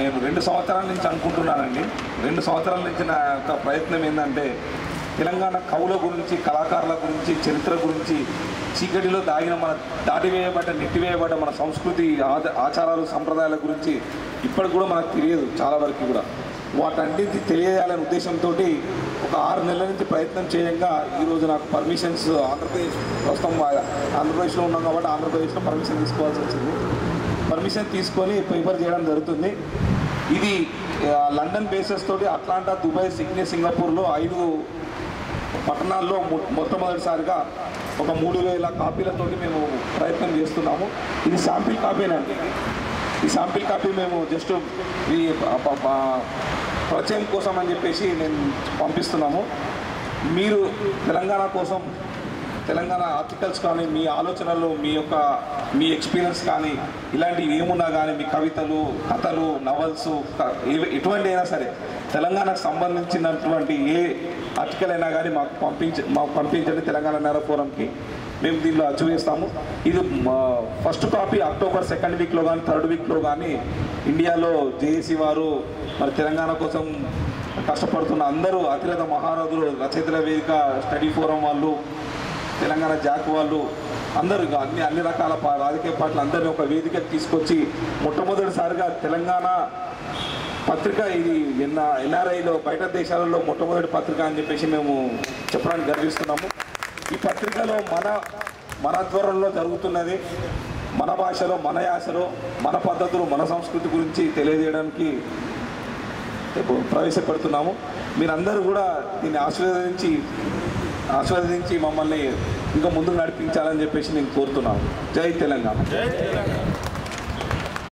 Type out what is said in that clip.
నేను 2 సంవత్సరాల నుంచి అనుకుంటున్నానండి. 2 సంవత్సరాల నుంచి నా యొక్క ప్రయత్నం ఏంటంటే తెలంగాణ కవుల గురించి, కళాకారుల గురించి, చరిత్ర గురించి, చీకటిలో దాగిన మన దాటివేయబడ్డ, నెట్టివేయబడ్డ మన సంస్కృతి, ఆచారాలు, సంప్రదాయాల గురించి ఇప్పటికి కూడా మనకు తెలియదు. చాలా వరకు కూడా వాటన్నింటి తెలియజేయాలనే ఉద్దేశంతో ఒక 6 నెలల నుంచి ప్రయత్నం చేయంగా ఈరోజు నాకు పర్మిషన్స్ ఆంధ్రప్రదేశ్, ప్రస్తుతం ఆంధ్రప్రదేశ్లో ఉన్నాం కాబట్టి ఆంధ్రప్రదేశ్లో పర్మిషన్ తీసుకోవాల్సి వచ్చింది. పర్మిషన్ తీసుకొని పేపర్ చేయడం జరుగుతుంది. ఇది లండన్ బేసెస్ తోటి అట్లాంటా, దుబాయ్, సిడ్నీ, సింగపూర్లో 5 పట్టణాల్లో మొట్టమొదటిసారిగా ఒక 3000 కాపీలతోటి మేము ప్రయత్నం చేస్తున్నాము. ఇది శాంపిల్ కాపీనండి. ఈ శాంపిల్ కాపీ మేము జస్ట్ ఈ పరిచయం కోసం అని చెప్పేసి నేను పంపిస్తున్నాము. మీరు తెలంగాణ కోసం, తెలంగాణ ఆర్టికల్స్ కానీ, మీ ఆలోచనలు, మీ ఎక్స్పీరియన్స్ కానీ, ఇలాంటివి ఏమున్నా కానీ, మీ కవితలు, కథలు, నవల్స్, ఎటువంటి అయినా సరే తెలంగాణకు సంబంధించినటువంటి ఏ ఆర్టికల్ అయినా కానీ మాకు పంపించండి తెలంగాణ నేర ఫోరంకి. మేము దీనిలో అచ్చు వేస్తాము. ఇది ఫస్ట్ కాపీ అక్టోబర్ 2nd వీక్లో కానీ 3rd వీక్లో కానీ ఇండియాలో జేఏసీ వారు, మరి తెలంగాణ కోసం కష్టపడుతున్న అందరూ అతిరథ మహారథులు, రచయితల వేదిక, స్టడీ ఫోరం వాళ్ళు, తెలంగాణ జాక్ వాళ్ళు అందరూ అన్ని రకాల రాజకీయ పార్టీలు అందరినీ ఒక వేదికకు తీసుకొచ్చి మొట్టమొదటిసారిగా తెలంగాణ పత్రిక, ఇది ఎన్ఆర్ఐలో బయట దేశాలలో మొట్టమొదటి పత్రిక అని చెప్పేసి మేము చెప్పడానికి గర్విస్తున్నాము. ఈ పత్రికలో మన ఆధ్వర్యంలో జరుగుతున్నది మన భాషలో, మన యాసలో, మన పద్ధతులు, మన సంస్కృతి గురించి తెలియజేయడానికి ప్రవేశపెడుతున్నాము. మీరందరూ కూడా దీన్ని ఆశీర్వదించి మమ్మల్ని ఇంకా ముందుకు నడిపించాలని చెప్పేసి నేను కోరుతున్నాను. జై తెలంగాణ.